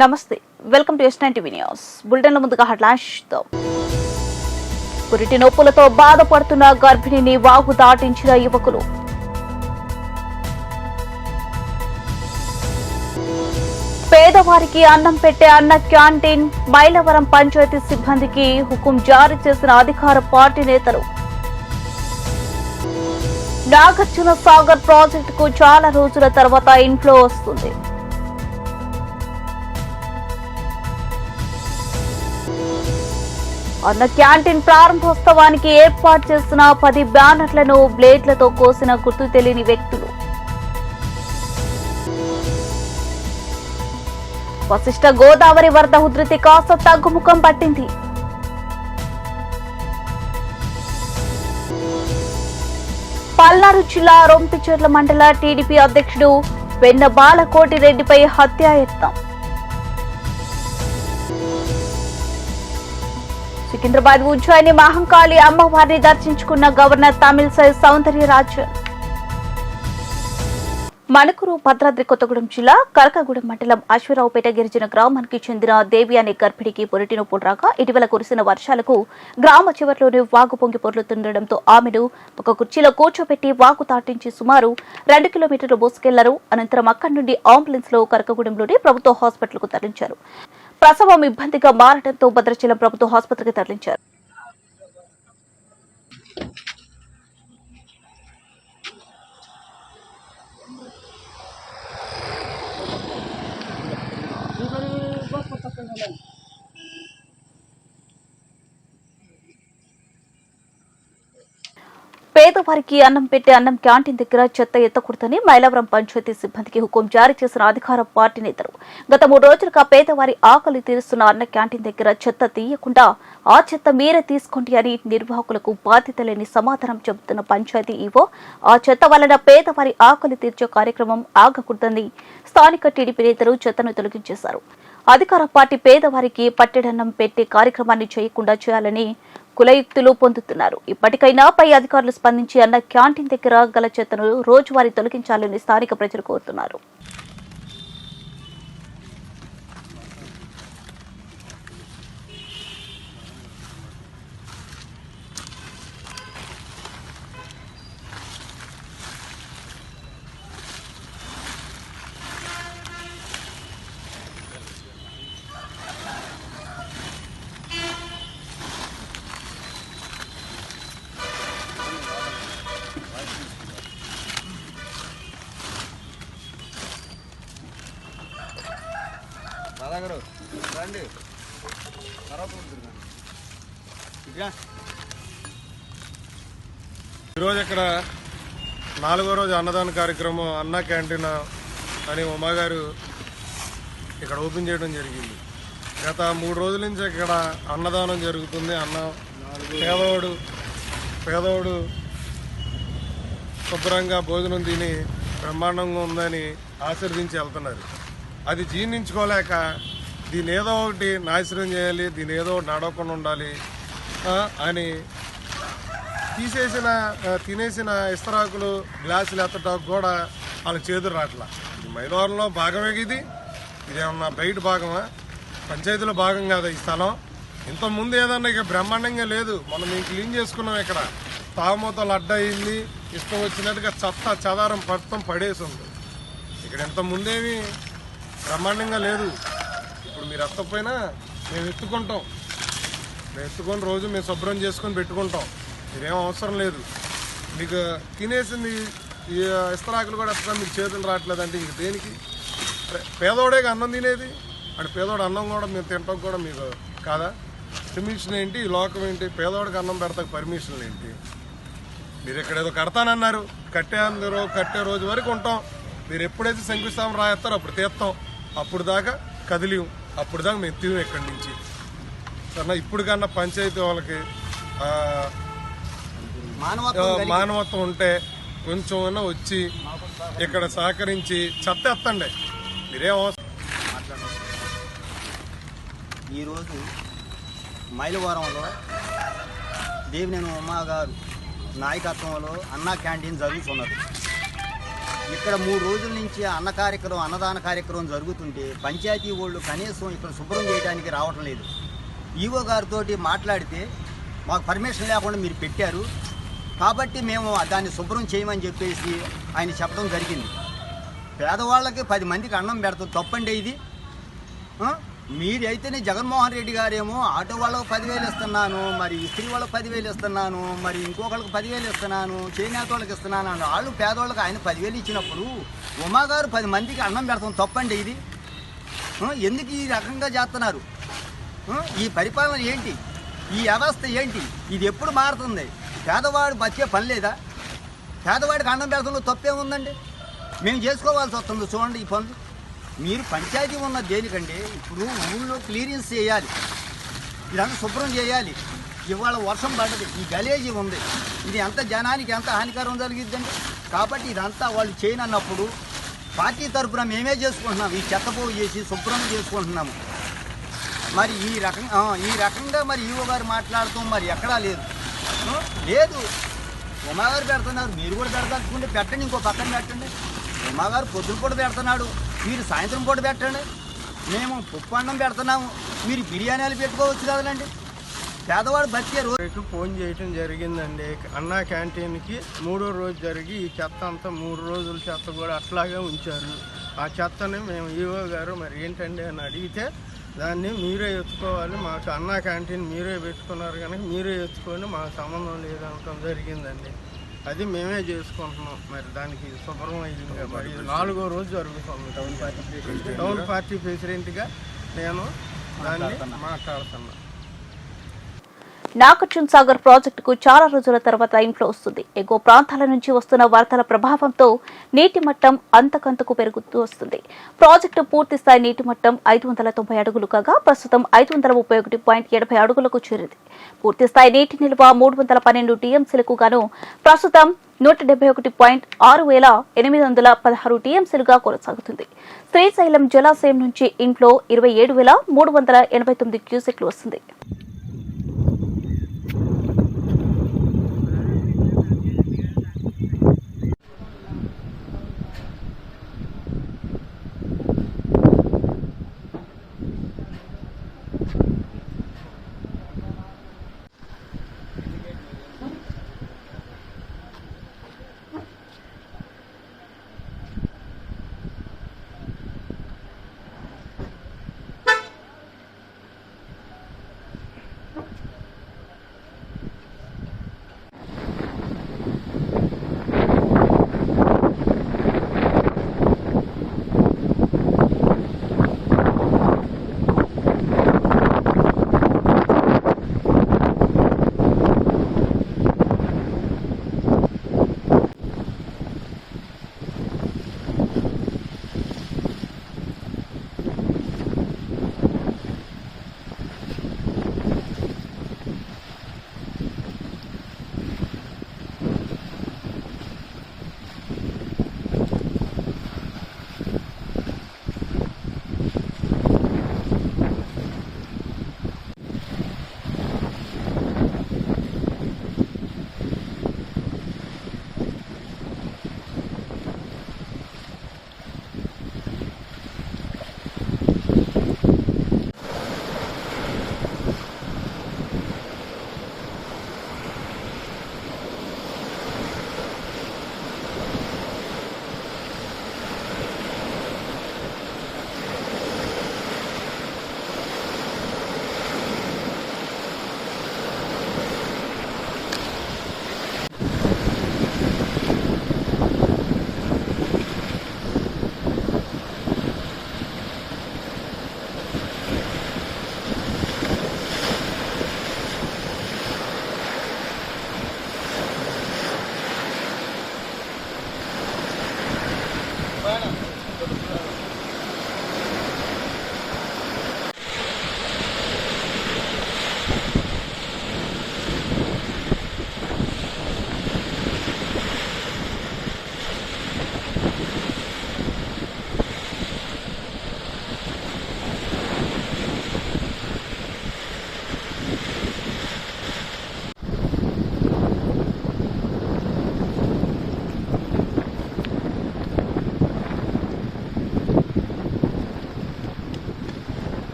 నమస్తే welcome to S9 TV news బులెటిన్ల ముందుగా హెడ్లైన్స్ తో పురిటి నొప్పులతో బాధపడుతున్న గర్భిణిని వాగు దాటించిన యువకులు. పేదవారికి అన్నం పెట్టే అన్న క్యాంటీన్ మైలవరం పంచాయతీ సిబ్బందికి హుకుం జారీ చేసిన అధికార పార్టీ నేతలు. నాగార్జున సాగర్ ప్రాజెక్టుకు చాలా రోజుల తర్వాత ఇన్ఫ్లో వస్తుంది. అన్న క్యాంటీన్ ప్రారంభోత్సవానికి ఏర్పాటు చేసిన 10 బ్యానర్లను బ్లేడ్లతో కోసిన గుర్తు తెలియని వ్యక్తులు. వశిష్ట గోదావరి వరద ఉధృతి కాస్త తగ్గుముఖం పట్టింది. పల్నాడు జిల్లా రొంపిచెర్ల మండల టీడీపీ అధ్యక్షుడు వెన్న బాలకోటిరెడ్డిపై హత్యాయత్నం. సికింద్రాబాద్ ఉజ్జయిని మహంకాళి అమ్మవారిని దర్శించుకున్న గవర్నర్ తమిళసై సౌందర్యరాజన్. మణుకూరు భద్రాద్రి కొత్తగూడెం జిల్లా కరకగూడెం మండలం అశ్వరావుపేట గిరిజన గ్రామానికి చెందిన దేవి అనే గర్భిణికి పురిటి నొప్పులు రాగా ఇటీవల కురిసిన వర్షాలకు గ్రామ చివరిలోనే వాగు పొంగి పొర్లుతుండటంతో ఆమెను ఒక కుర్చీలో కూర్చోబెట్టి వాగు దాటించి సుమారు 2 కిలోమీటర్లు మోసుకెళ్లారు. అనంతరం అక్కడి నుండి అంబులెన్స్ లో కరకగూడెంలోని ప్రభుత్వ హాస్పిటల్ కు తరలించారు. ప్రసవం ఇబ్బందిగా మారడంతో భద్రాచలం ప్రభుత్వ ఆసుపత్రికి తరలించారు. పేదవారికి అన్నం పెట్టే అన్నం క్యాంటీన్ దగ్గర చెత్త ఎత్తకూడదని మైలవరం పంచాయతీ సిబ్బందికి హుకుం జారీ చేసిన అధికార పార్టీ నేతలు. గత 3 రోజులుగా పేదవారి ఆకలి తీరుస్తున్న అన్న క్యాంటీన్ దగ్గర చెత్త తీయకుండా ఆ చెత్త మీరే తీసుకోండి అని నిర్వాహకులకు బాధ్యత లేని సమాధానం చెబుతున్న పంచాయతీ ఈవో ఆ చెత్త వలన పేదవారి ఆకలి తీర్చే కార్యక్రమం ఆగకూడదని స్థానిక టీడీపీ నేతలు చెత్తను తొలగించేశారు. అధికార పార్టీ పేదవారికి పట్టెడన్నం పెట్టే కార్యక్రమాన్ని చేయకుండా చేయాలని కులయుక్తులు పొందుతున్నారు. ఇప్పటికైనా పై అధికారులు స్పందించి అన్న క్యాంటీన్ దగ్గర గల చెత్తను రోజువారీ తొలగించాలని స్థానిక ప్రజలు కోరుతున్నారు. ఈరోజు ఇక్కడ 4వ రోజు అన్నదాన కార్యక్రమం అన్న క్యాంటీన్ అని ఉమాగారు ఇక్కడ ఓపెన్ చేయడం జరిగింది. గత 3 రోజుల నుంచి ఇక్కడ అన్నదానం జరుగుతుంది. పేదవాడు శుభ్రంగా భోజనం తిని బ్రహ్మాండంగా ఉందని ఆశీర్వదించి వెళ్తున్నారు. అది జీర్ణించుకోలేక దీని ఏదో ఒకటి నాశనం చేయాలి, దీని ఏదో ఒకటి నడవకుండా ఉండాలి అని తినేసిన ఇస్తరాకులు గ్లాసులు ఎత్తటాకు కూడా వాళ్ళకి చేతులు రావట్లా. ఇది మైలవరంలో భాగమే. ఇది ఏమన్నా బయట భాగమా? పంచాయతీలో భాగం కాదా ఈ స్థలం? ఇంతకుముందు ఏదన్నా ఇక బ్రహ్మాండంగా లేదు. మనం మేము క్లీన్ చేసుకున్నాం. ఇక్కడ తాగుమూతలు అడ్డయింది, ఇష్టం వచ్చినట్టుగా చెదారం పడేసి ఉంది. ఇక్కడ ఇంతకుముందేమి బ్రహ్మాండంగా లేదు. ఇప్పుడు మీరు ఎత్తకపోయినా మేము ఎత్తుకుంటాం. మేము ఎత్తుకొని రోజు మేము శుభ్రం చేసుకొని పెట్టుకుంటాం. మీరేం అవసరం లేదు. మీకు తినేసింది ఈ ఇస్తరాకులు కూడా ఎత్తగా మీకు చేతులు రావట్లేదంటే ఇంక దేనికి? పేదోడే అన్నం తినేది. అంటే పేదోడు అన్నం కూడా మేము తినటం కూడా మీకు కాదా? పర్మిషన్ ఏంటి? ఈ లోకం ఏంటి? పేదోడికి అన్నం పెడతాక పర్మిషన్లు ఏంటి? మీరు ఇక్కడ ఏదో కడతానన్నారు. కట్టే రోజు వరకు ఉంటాం. మీరు ఎప్పుడైతే శంకుస్థాపన రాయిస్తారో అప్పుడు తీస్తాం. అప్పుడు దాకా కదిలిం. అప్పుడు దాకా మేము తీయం ఇక్కడి నుంచి. సరే, ఇప్పుడు కన్నా పంచాయతీ వాళ్ళకి మానవత్వం ఉంటే కొంచెం వచ్చి ఇక్కడ సహకరించి చెత్త ఎత్తండి. మీరేం అవసరం. ఈరోజు మైలవరంలో దేవినేని ఉమా గారు నాయకత్వంలో అన్నా క్యాంటీన్ జరుగుతున్నది. ఇక్కడ 3 రోజుల నుంచి అన్నదాన కార్యక్రమం జరుగుతుంటే పంచాయతీ వాళ్ళు కనీసం ఇక్కడ శుభ్రం చేయడానికి రావటం లేదు. ఈవో గారితో మాట్లాడితే మాకు పర్మిషన్ లేకుండా మీరు పెట్టారు కాబట్టి మేము దాన్ని శుభ్రం చేయమని చెప్పేసి ఆయన చెప్పడం జరిగింది. పేదవాళ్ళకి 10 మందికి అన్నం పెడతాం, తప్పండి ఇది. మీరైతేనే జగన్మోహన్ రెడ్డి గారేమో ఆటో వాళ్ళకు 10,000 ఇస్తున్నాను, మరి ఇస్త్రీ వాళ్ళకి 10,000 ఇస్తున్నాను, మరి ఇంకొకళ్ళకి 10,000 ఇస్తున్నాను, చేనేత వాళ్ళకి ఇస్తున్నాను అని వాళ్ళు పేదవాళ్ళకి ఆయన 10,000 ఇచ్చినప్పుడు ఉమాగారు 10 మందికి అన్నం పెడతాం, తప్పండి ఇది. ఎందుకు ఈ రకంగా చేస్తున్నారు? ఈ పరిపాలన ఏంటి? ఈ వ్యవస్థ ఏంటి? ఇది ఎప్పుడు మారుతుంది? పేదవాడు బతికే పని లేదా? పేదవాడికి అన్నం పెడతంలో తప్పే ఉందండి. మేము చేసుకోవాల్సి వస్తుంది. చూడండి ఈ పనులు. మీరు పంచాయతీ ఉన్న దేనికండి, ఇప్పుడు ఊళ్ళో క్లీనింగ్స్ చేయాలి, ఇదంతా శుభ్రం చేయాలి. ఇవాళ వర్షం పడ్డది, ఈ గలేజీ ఉంది, ఇది ఎంత జనానికి ఎంత హానికరం జరిగిద్దండి. కాబట్టి ఇదంతా వాళ్ళు చేయనన్నప్పుడు పార్టీ తరఫున మేమే చేసుకుంటున్నాం, ఈ చెత్తపోగు చేసి శుభ్రం చేసుకుంటున్నాము. మరి ఈ రకంగా మరి ఈవో గారు మాట్లాడుతాం మరి ఎక్కడా లేదు. ఉమాగారు పెడుతున్నారు, మీరు కూడా పెడతాకుంటే పెట్టండి, ఇంకో పక్కన పెట్టండి. ఉమాగారు పొద్దున పూట పెడుతున్నాడు, మీరు సాయంత్రం పూట పెట్టండి. మేము పప్పు అన్నం పెడుతున్నాము, మీరు బిర్యానీలు పెట్టుకోవచ్చు కదండి. పేదవాడు బతికే రోజు ఫోన్ చేయటం జరిగిందండి. అన్నా క్యాంటీన్కి 3వ రోజు జరిగి ఈ చెత్త అంతా 3 రోజుల చెత్త కూడా అట్లాగే ఉంచారు. ఆ చెత్తని మేము ఈవో గారు మరి ఏంటండి అని అడిగితే దాన్ని మీరే ఎత్తుకోవాలి, మాకు అన్నా క్యాంటీన్ మీరే పెట్టుకున్నారు కనుక మీరే ఎత్తుకొని మాకు సంబంధం లేదనటం జరిగిందండి. అది మేమే చేసుకుంటున్నాం. మరి దానికి శుభ్రమైందిగా మరి 4వ రోజు జరుగుతుంది. టౌన్ పార్టీ ప్రెసిడెంట్గా నేను దాన్ని మాట్లాడుతున్నాను. నాగార్జున సాగర్ ప్రాజెక్టుకు చాలా రోజుల తర్వాత ఇన్ఫ్లో వస్తుంది. ఎగువ ప్రాంతాల నుంచి వస్తున్న వరదల ప్రభావంతో నీటి మట్టం అంతకంతకు పెరుగుతూ వస్తుంది. ప్రాజెక్టు పూర్తి స్థాయి నీటి మట్టం 590 అడుగులు కాగా ప్రస్తుతం 531.70 అడుగులకు చేరింది. పూర్తి స్థాయి నీటి నిల్వ 312 టీఎంసీలకు గాను ప్రస్తుతం 171.6816 టీఎంసీలుగా కొనసాగుతుంది. శ్రీశైలం జలాశయం నుంచి ఇన్ఫ్లో 27,389 క్యూసెక్లు వస్తుంది.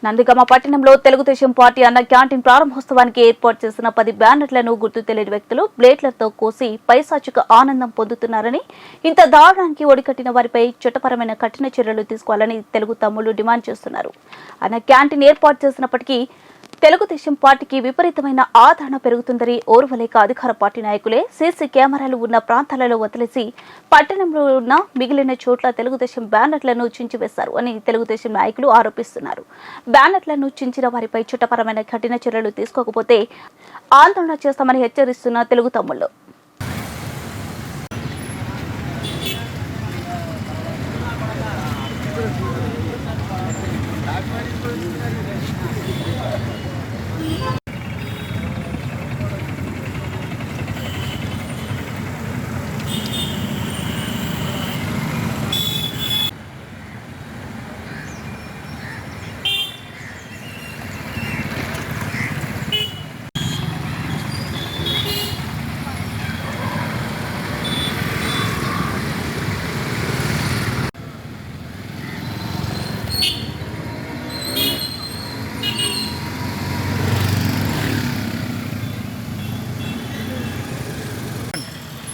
నందిగామ పట్టణంలో తెలుగుదేశం పార్టీ అన్న క్యాంటీన్ ప్రారంభోత్సవానికి ఏర్పాటు చేసిన 10 బ్యానర్లను గుర్తు తెలియని వ్యక్తులు బ్లేడ్లతో కోసి పైశాచిక ఆనందం పొందుతున్నారని, ఇంత దారుణానికి ఒడికట్టిన వారిపై చట్టపరమైన కఠిన చర్యలు తీసుకోవాలని తెలుగు తమ్ముళ్లు డిమాండ్ చేస్తున్నారు. అన్న క్యాంటీన్ ఏర్పాటు చేసినప్పటికీ తెలుగుదేశం పార్టీకి విపరీతమైన ఆదరణ పెరుగుతుందని ఓర్వలేక అధికార పార్టీ నాయకులే సీసీ కెమెరాలు ఉన్న ప్రాంతాలలో వదిలేసి పట్టణంలో ఉన్న మిగిలిన చోట్ల తెలుగుదేశం బ్యానర్లను చించివేశారు అని తెలుగుదేశం నాయకులు ఆరోపిస్తున్నారు. బ్యానర్లను చించిన వారిపై చట్టపరమైన కఠిన చర్యలు తీసుకోకపోతే ఆందోళన చేస్తామని హెచ్చరిస్తున్న తెలుగు తమ్ముళ్లు.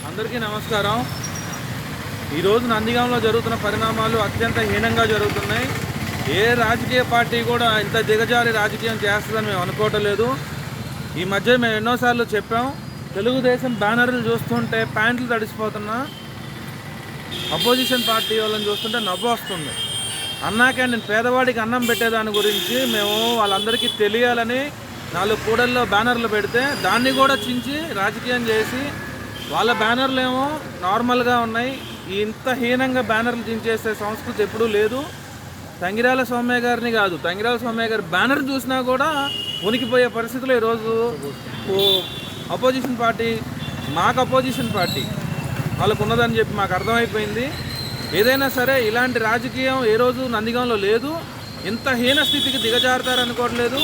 అందరికీ నమస్కారం. ఈరోజు నందిగాంలో జరుగుతున్న పరిణామాలు అత్యంత హీనంగా జరుగుతున్నాయి. ఏ రాజకీయ పార్టీ కూడా ఇంత దిగజారి రాజకీయం చేస్తుందని మేము అనుకోవటం లేదు. ఈ మధ్య మేము ఎన్నోసార్లు చెప్పాం, తెలుగుదేశం బ్యానర్లు చూస్తుంటే ప్యాంట్లు తడిసిపోతున్నా, అపోజిషన్ పార్టీ వాళ్ళని చూస్తుంటే నవ్వు వస్తుంది. అన్నాకే నేను పేదవాడికి అన్నం పెట్టేదాని గురించి మేము వాళ్ళందరికీ తెలియాలని 4 కూడల్లో బ్యానర్లు పెడితే దాన్ని కూడా చించి రాజకీయం చేసి వాళ్ళ బ్యానర్లు ఏమో నార్మల్గా ఉన్నాయి. ఇంత హీనంగా బ్యానర్లు చించేసే సంస్కృతి ఎప్పుడూ లేదు. తంగిరాల సౌమ్య గారిని కాదు, తంగిరాల సౌమ్య గారి బ్యానర్ చూసినా కూడా ఉనికిపోయే పరిస్థితులు ఈరోజు అపోజిషన్ పార్టీ, మాకు అపోజిషన్ పార్టీ వాళ్ళకు ఉన్నదని చెప్పి మాకు అర్థమైపోయింది. ఏదైనా సరే ఇలాంటి రాజకీయం ఏ రోజు నందిగాంలో లేదు. ఇంత హీన స్థితికి దిగజారుతారనుకోవట్లేదు.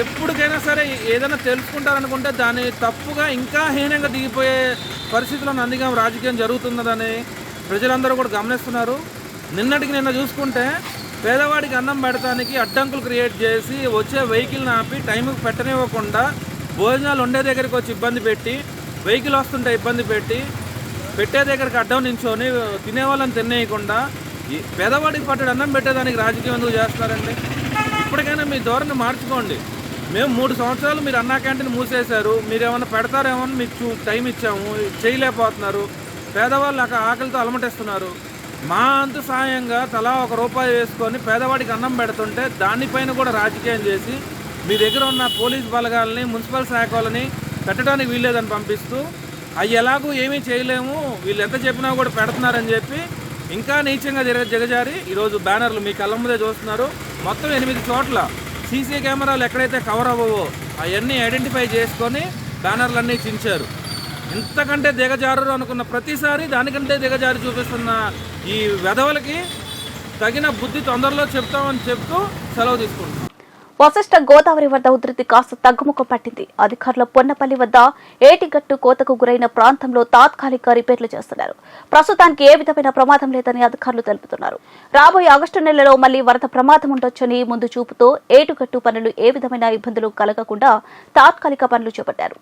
ఎప్పటికైనా సరే ఏదైనా తెలుసుకుంటారనుకుంటే దాన్ని తప్పుగా ఇంకా హీనంగా దిగిపోయే పరిస్థితిలో నందిగాం రాజకీయం జరుగుతున్నదని ప్రజలందరూ కూడా గమనిస్తున్నారు. నిన్నటికి నిన్న చూసుకుంటే పేదవాడికి అన్నం పెడతానికి అడ్డంకులు క్రియేట్ చేసి వచ్చే వెహికల్ని ఆపి టైంకి పెట్టనివ్వకుండా భోజనాలు ఉండే దగ్గరికి వచ్చి ఇబ్బంది పెట్టి, వెహికల్ వస్తుంటే ఇబ్బంది పెట్టి, పెట్టే దగ్గరికి అడ్డం నించొని తినేవాళ్ళని తినేయకుండా పేదవాడికి పట్టడి అన్నం పెట్టేదానికి రాజకీయం ఎందుకు చేస్తున్నారండి? ఇప్పటికైనా మీ ధోరణి మార్చుకోండి. మేము 3 సంవత్సరాలు మీరు అన్నా క్యాంటీన్ మూసేశారు, మీరు ఏమైనా పెడతారేమో అని మీకు టైం ఇచ్చాము, చేయలేకపోతున్నారు. పేదవాళ్ళు ఆకలితో అలమటిస్తున్నారు. మా అంతు సాయంగా తలా ₹1 వేసుకొని పేదవాడికి అన్నం పెడుతుంటే దానిపైన కూడా రాజకీయం చేసి మీ దగ్గర ఉన్న పోలీస్ బలగాలని, మున్సిపల్ శాఖ వాళ్ళని పెట్టడానికి వీల్లేదని పంపిస్తూ అవి ఎలాగూ ఏమీ చేయలేము, వీళ్ళు ఎంత చెప్పినా కూడా పెడుతున్నారని చెప్పి ఇంకా నీచంగా దిగజారి ఈరోజు బ్యానర్లు మీ కళ్ళ ముందే చూస్తున్నారు. మొత్తం 8 చోట్ల సీసీ కెమెరాలు ఎక్కడైతే కవర్ అవ్వవో అవన్నీ ఐడెంటిఫై చేసుకొని బ్యానర్లన్నీ చించారు. ఇంతకంటే దిగజారు అనుకున్న ప్రతిసారి దానికంటే దిగజారి చూపిస్తున్న ఈ వెధవలకి తగిన బుద్ధి తొందరలో చెప్తామని చెప్తూ సెలవు తీసుకుంటున్నాం. వశిష్ట గోదావరి వద్ద ఉధృతి కాస్త తగ్గుముఖం పట్టింది. అధికారుల పొన్నపల్లి వద్ద ఏటిగట్టు కోతకు గురైన ప్రాంతంలో తాత్కాలిక రిపేర్లు చేస్తున్నారు. ప్రస్తుతానికి ఏ విధమైన ప్రమాదం లేదని అధికారులు తెలుపుతున్నారు. రాబోయే ఆగస్టు నెలలో మళ్లీ వరద ప్రమాదం ఉండొచ్చని ముందు చూపుతో ఏటుగట్టు పనులు ఏ విధమైన ఇబ్బందులు కలగకుండా తాత్కాలిక పనులు చేపట్టారు.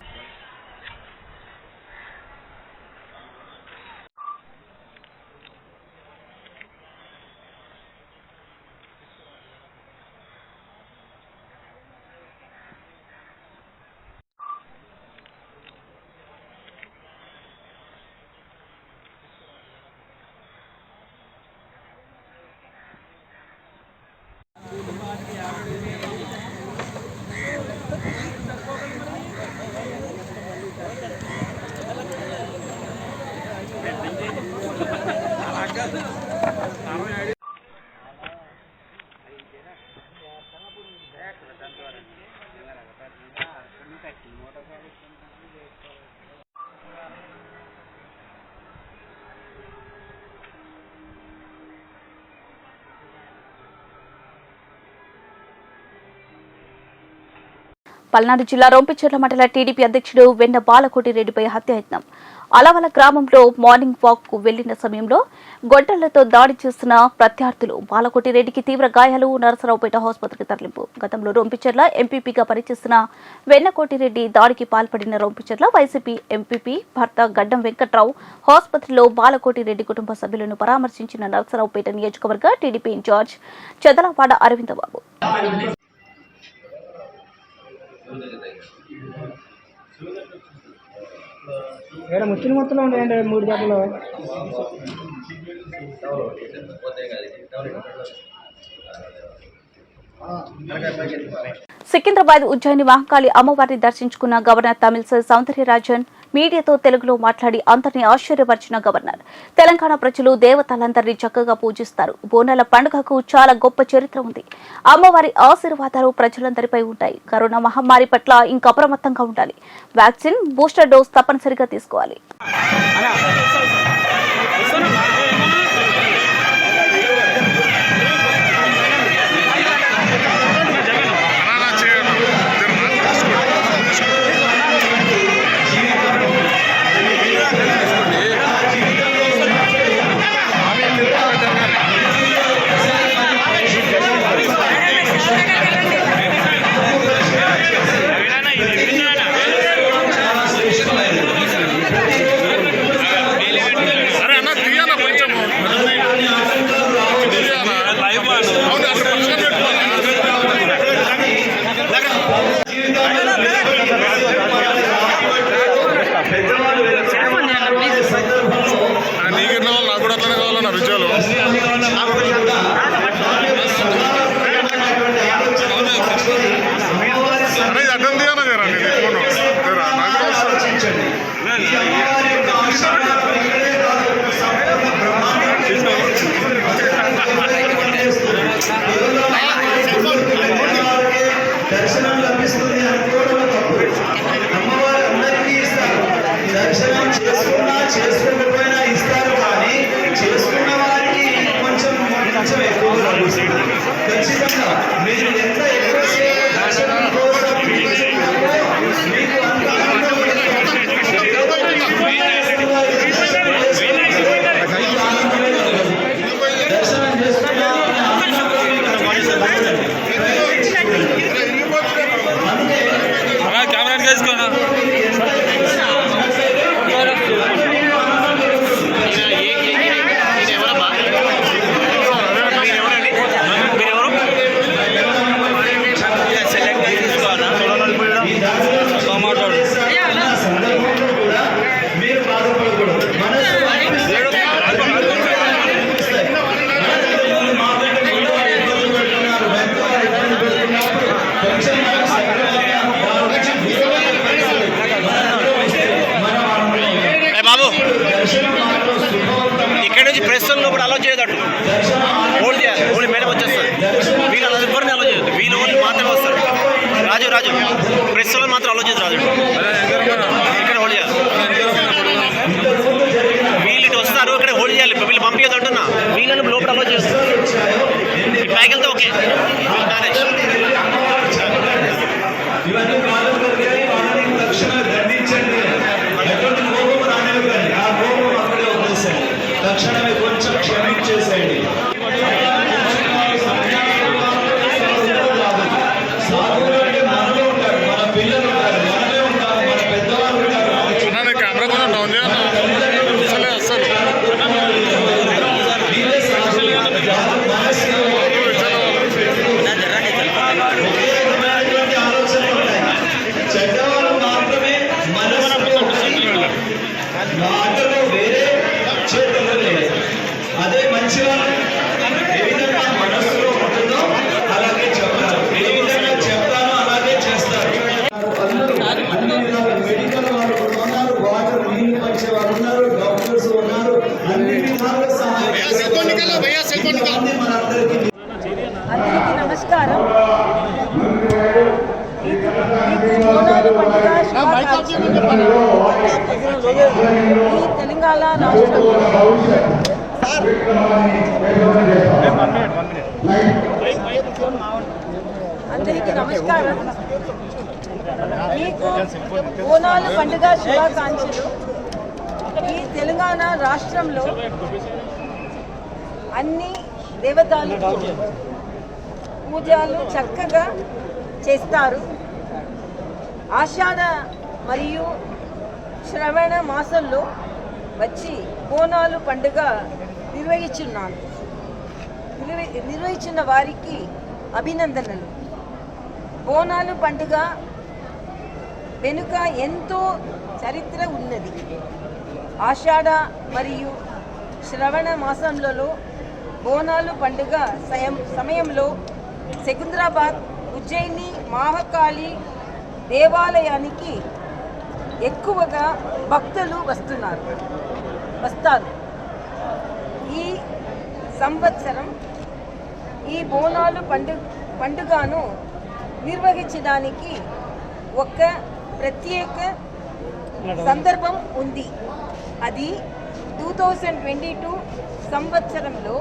పల్నాడు జిల్లా రొంపిచెర్ల మండల టీడీపీ అధ్యక్షుడు వెన్న బాలకోటి రెడ్డిపై హత్యాయత్నం. అలవల గ్రామంలో మార్నింగ్ వాక్ కు వెళ్లిన సమయంలో గొడ్డళ్లతో దాడి చేసిన ప్రత్యర్థులు బాలకోటిరెడ్డికి తీవ్ర గాయాలు, నరసరావుపేట ఆసుపత్రికి తరలింపు. గతంలో రొంపిచెర్ల ఎంపీపీగా పనిచేసిన వెన్నకోటిరెడ్డి దాడికి పాల్పడిన రొంపిచెర్ల వైసీపీ ఎంపీపీ భర్త గడ్డం వెంకట్రావు ఆసుపత్రిలో బాలకోటిరెడ్డి కుటుంబ సభ్యులను పరామర్శించిన నరసరావుపేట నియోజకవర్గ టీడీపీ ఇన్ఛార్జ్ చెదలవాడ అరవిందబాబు. ముచ్చిన మొత్తంలో ఉన్నాయండి 3 గంటలు. సికింద్రాబాద్ ఉజ్జయిని మహంకాళి అమ్మవారిని దర్శించుకున్న గవర్నర్ తమిళిసై సౌందర్యరాజన్ మీడియాతో తెలుగులో మాట్లాడి అందరినీ ఆశ్చర్యపరిచిన గవర్నర్ తెలంగాణ ప్రజలు దేవతలందరినీ చక్కగా పూజిస్తారు. బోనాల పండుగకు చాలా గొప్ప చరిత్ర ఉంది. అమ్మవారి ఆశీర్వాదాలు ప్రజలందరిపై ఉంటాయి. కరోనా మహమ్మారి పట్ల ఇంకా అప్రమత్తంగా ఉండాలి. వ్యాక్సిన్, బూస్టర్ డోస్ తప్పనిసరిగా తీసుకోవాలి. దర్శనం లభిస్తుంది అనుకోవడం తప్పు. అమ్మవారు అందరికీ ఇస్తారు. దర్శనం చేసుకున్నా చేసుకోకపోయినా ఇస్తారు. కానీ చేసుకున్న వారికి కొంచెం ఎక్కువ లభిస్తుంది. ఖచ్చితంగా మీరు ఎంత ఎక్కువసేపు దర్శనం కోసం మీకు అంత దర్శనం చేసుకున్నా ఇక్కడ నుంచి ప్రెస్ కూడా అలో చేయదట్టు హోల్డ్ చేయాలి. హోల్డ్ మేడం వచ్చేస్తుంది. వీళ్ళు అలా ఎవరిని అలో చేయదు. వీళ్ళు ఓన్లీ మాత్రమే వస్తారు. రాజు ప్రెస్ మాత్రం అలో చేయదు. రాజు ఇక్కడ హోల్డ్ చేయాలి. వీళ్ళు ఇటు వస్తారు. ఇక్కడ హోల్డ్ చేయాలి. వీళ్ళు పంపించదు అంటున్నా. వీళ్ళని లోపల అలో చేస్తారు. ఈ ప్యాకెల్తో ఓకే మేనేజ్. తక్షణమే కొంచెం క్షమించేసేయండి. సాధువులు అంటే మనమే ఉంటారు, మన పిల్లలు ఉంటారు, మనమే ఉంటారు, మన పెద్దవాళ్ళు ఉంటారు. ఆలోచనలు ఉంటాయి. చెడ్డవాళ్ళు మాత్రమే మనసులో మాటలో వేరే చేతుల్లో లేదు. అదే మంచివాళ్ళు ఏ విధంగా మనసులో ఉంటుందో అలాగే చెప్తారు. ఏ విధంగా చెప్తారో అలాగే చేస్తారు. అందరూ అన్ని విధాలు మెడికల్ వాళ్ళు ఉన్నారు, వాటర్ నీళ్లు పంచే వాళ్ళు ఉన్నారు, డాక్టర్స్ ఉన్నారు, అన్ని విధాలుగా సహాయం మనందరికీ. అందరికీ నమస్కారం. బోనాలు పండుగ శుభాకాంక్షలు. ఈ తెలంగాణ రాష్ట్రంలో అందరికీ నమస్కారం. మీకు బోనాలు పండుగ శుభాకాంక్షలు. ఈ తెలంగాణ రాష్ట్రంలో అన్ని దేవతలకు పూజలు చక్కగా చేస్తారు. ఆషాఢ మరియు శ్రవణ మాసంలో వచ్చి బోనాలు పండుగ నిర్వహించిన వారికి అభినందనలు. బోనాలు పండుగ వెనుక ఎంతో చరిత్ర ఉన్నది. ఆషాఢ మరియు శ్రవణ మాసంలో బోనాలు పండుగ సమయంలో సికింద్రాబాద్, ఉజ్జయిని మహాకాళి దేవాలయానికి ఎక్కువగా భక్తులు వస్తారు. ఈ సంవత్సరం ఈ బోనాలు పండుగను నిర్వహించడానికి ఒక ప్రత్యేక సందర్భం ఉంది. అది 2022 సంవత్సరంలో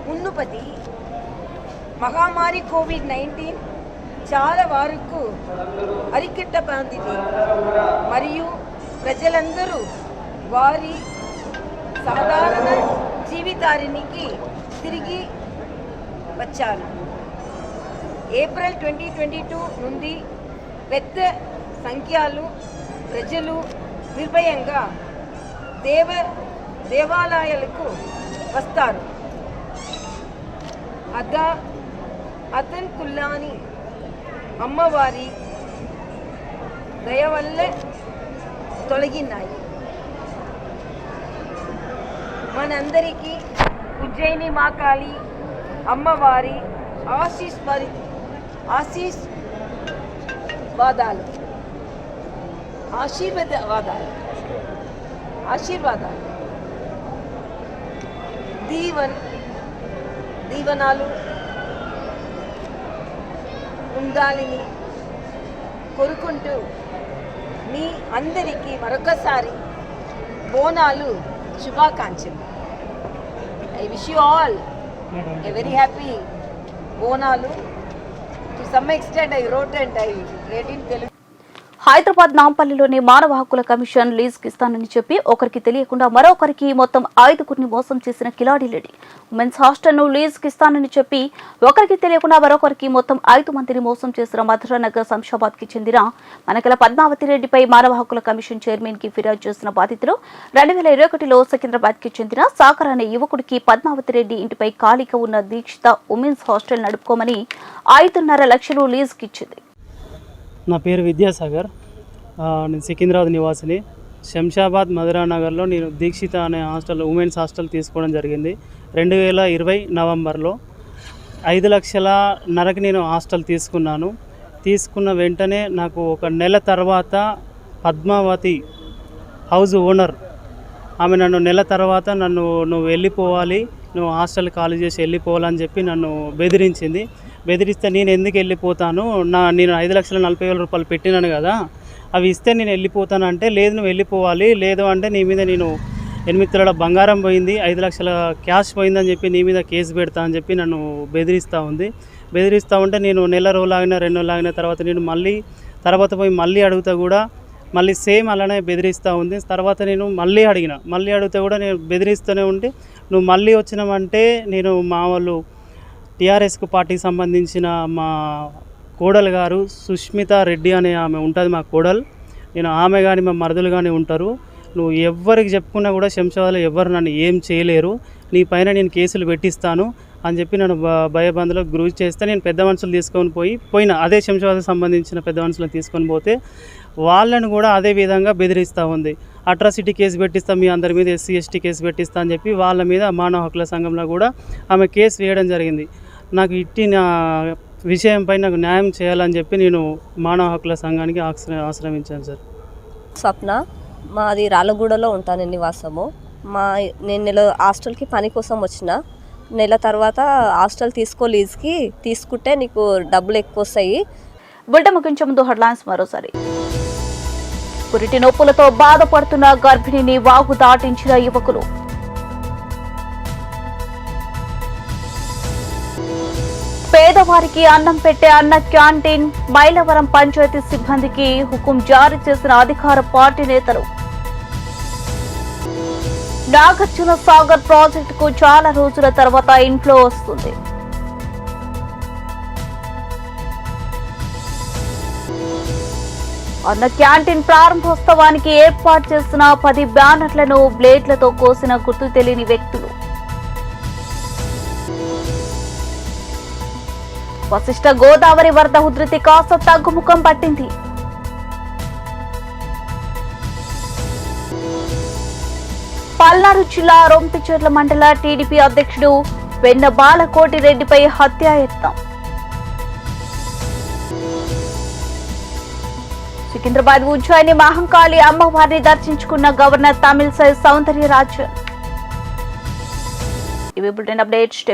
మునుపటి మహమ్మారి COVID-19 చాలా వరకు అరికట్టబడింది మరియు ప్రజలందరూ వారి సాధారణ జీవితానికి తిరిగి వచ్చారు. ఏప్రిల్ 2022 నుండి పెద్ద సంఖ్యలో ప్రజలు నిర్భయంగా దేవాలయాలకు వస్తారు. అతన్కుల్లాని అమ్మవారి దయ వల్ల తొలగినాయి. మనందరికీ ఉజ్జయిని మహాకాళి అమ్మవారి ఆశీర్వాదాలు దీవెనలు ఉండాలని కోరుకుంటూ మీ అందరికీ మరొకసారి బోనాలు శుభాకాంక్షలు. I wish you all a very happy Bonalu. To some extent I wrote and I read in Telugu. Hyderabad నాంపల్లిలోని మానవ హక్కుల కమిషన్ లీజ్కి ఇస్తానని చెప్పి ఒకరికి తెలియకుండా మరొకరికి మొత్తం 5గురిని మోసం చేసిన కిలాడి లేడీ. ఉమెన్స్ హాస్టల్ను లీజ్కి ఇస్తానని చెప్పి ఒకరికి తెలియకుండా మరొకరికి మొత్తం 5 మందిని మోసం చేసిన మధురానగర్ శంషాబాద్కి చెందిన మనకల పద్మావతి రెడ్డిపై మానవ హక్కుల కమిషన్ చైర్మన్ కి ఫిర్యాదు చేసిన బాధితులు 2021లో సికింద్రాబాద్కి చెందిన సాగర్ అనే యువకుడికి పద్మావతి రెడ్డి ఇంటిపై ఖాళీగా ఉన్న దీక్షిత ఉమెన్స్ హాస్టల్ నడుపుకోమని 5.5 లక్షలు లీజ్కి ఇచ్చింది. నా పేరు విద్యాసాగర్. నేను సికింద్రాబాద్ నివాసిని. శంషాబాద్ మధురానగర్లో నేను దీక్షిత అనే ఉమెన్స్ హాస్టల్ తీసుకోవడం జరిగింది 2020 నవంబర్లో. 5,00,000 నేను హాస్టల్ తీసుకున్నాను. తీసుకున్న వెంటనే నాకు ఒక నెల తర్వాత పద్మావతి హౌస్ ఓనర్ ఆమె నన్ను నెల తర్వాత నువ్వు వెళ్ళిపోవాలి, నువ్వు హాస్టల్ ఖాళీ చేసి వెళ్ళిపోవాలని చెప్పి నన్ను బెదిరించింది. బెదిరిస్తే నేను ఎందుకు వెళ్ళిపోతాను, నేను 5,40,000 రూపాయలు పెట్టినాను కదా, అవి ఇస్తే నేను వెళ్ళిపోతాను అంటే, లేదు నువ్వు వెళ్ళిపోవాలి, లేదు అంటే నీ మీద నేను 8 తులాల బంగారం పోయింది, 5 లక్షల క్యాష్ పోయిందని చెప్పి నీ మీద కేసు పెడతా అని చెప్పి నన్ను బెదిరిస్తూ ఉంది. బెదిరిస్తూ ఉంటే నేను నెల రోజులు ఆగిన 2 నెలలు ఆగిన తర్వాత నేను తర్వాత పోయి మళ్ళీ అడుగుతా కూడా మళ్ళీ సేమ్ అలానే బెదిరిస్తూ ఉంది. తర్వాత నేను మళ్ళీ అడిగితే కూడా నేను బెదిరిస్తూనే ఉంటే, నువ్వు మళ్ళీ వచ్చినామంటే నేను మా వాళ్ళు టీఆర్ఎస్కు పార్టీకి సంబంధించిన మా కోడలు గారు సుష్మిత రెడ్డి అనే ఆమె ఉంటుంది, మా కోడలు, నేను ఆమె కానీ మా మరదలు కానీ ఉంటారు, నువ్వు ఎవరికి చెప్పుకున్నా కూడా శంషాబాద్లో ఎవరు నన్ను ఏం చేయలేరు, నీ పైన నేను కేసులు పెట్టిస్తాను అని చెప్పి నన్ను భయబందులకు గురి చేస్తే నేను పెద్ద మనుషులు తీసుకొని పోయినా అదే శంషాబాద్కి సంబంధించిన పెద్ద మనుషులను తీసుకొని పోతే వాళ్ళని కూడా అదే విధంగా బెదిరిస్తూ ఉంది. అట్రాసిటీ కేసు పెట్టిస్తా, మీ అందరి మీద SC ST కేసు పెట్టిస్తా అని చెప్పి వాళ్ళ మీద మానవ హక్కుల సంఘంలో కూడా ఆమె కేసు వేయడం జరిగింది. నాకు ఇట్టిన విషయంపై నాకు న్యాయం చేయాలని చెప్పి నేను మానవ హక్కుల సంఘానికి ఆశ్రమించాను సార్. స్వప్న, మాది రాళ్ళగూడలో ఉంటాను నివాసము. నేను హాస్టల్కి పని కోసం వచ్చిన నెల తర్వాత హాస్టల్ లీజ్కి తీసుకుంటే నీకు డబ్బులు ఎక్కువ వస్తాయి. బిడ్డ ముగించే ముందు హెడ్లైన్స్ మరోసారి. పురిటి నొప్పులతో బాధపడుతున్న గర్భిణిని వాగు దాటించిన యువకులు. పేదవారికి అన్నం పెట్టే అన్న క్యాంటీన్, మైలవరం పంచాయతీ సిబ్బందికి హుకుం జారీ చేసిన అధికార పార్టీ నేతలు. నాగార్జున సాగర్ ప్రాజెక్టుకు చాలా రోజుల తర్వాత ఇన్ఫ్లో వస్తుంది. అన్న క్యాంటీన్ ప్రారంభోత్సవానికి ఏర్పాటు చేసిన 10 బ్యానర్లను బ్లేడ్లతో కోసిన గుర్తు తెలియని వ్యక్తులు. వశిష్ఠ గోదావరి వరద ఉధృతి కాస్త తగ్గుముఖం పట్టింది. పల్నాడు జిల్లా రొంపిచెర్ల మండల టీడీపీ అధ్యక్షుడు వెన్న బాలకోటిరెడ్డిపై హత్యాయత్నం. సికింద్రాబాద్ ఉజ్జయిని మహంకాళి అమ్మవారిని దర్శించుకున్న గవర్నర్ తమిళసై సౌందర్యరాజన్. ఇవి బులెటిన్ అప్డేట్స్.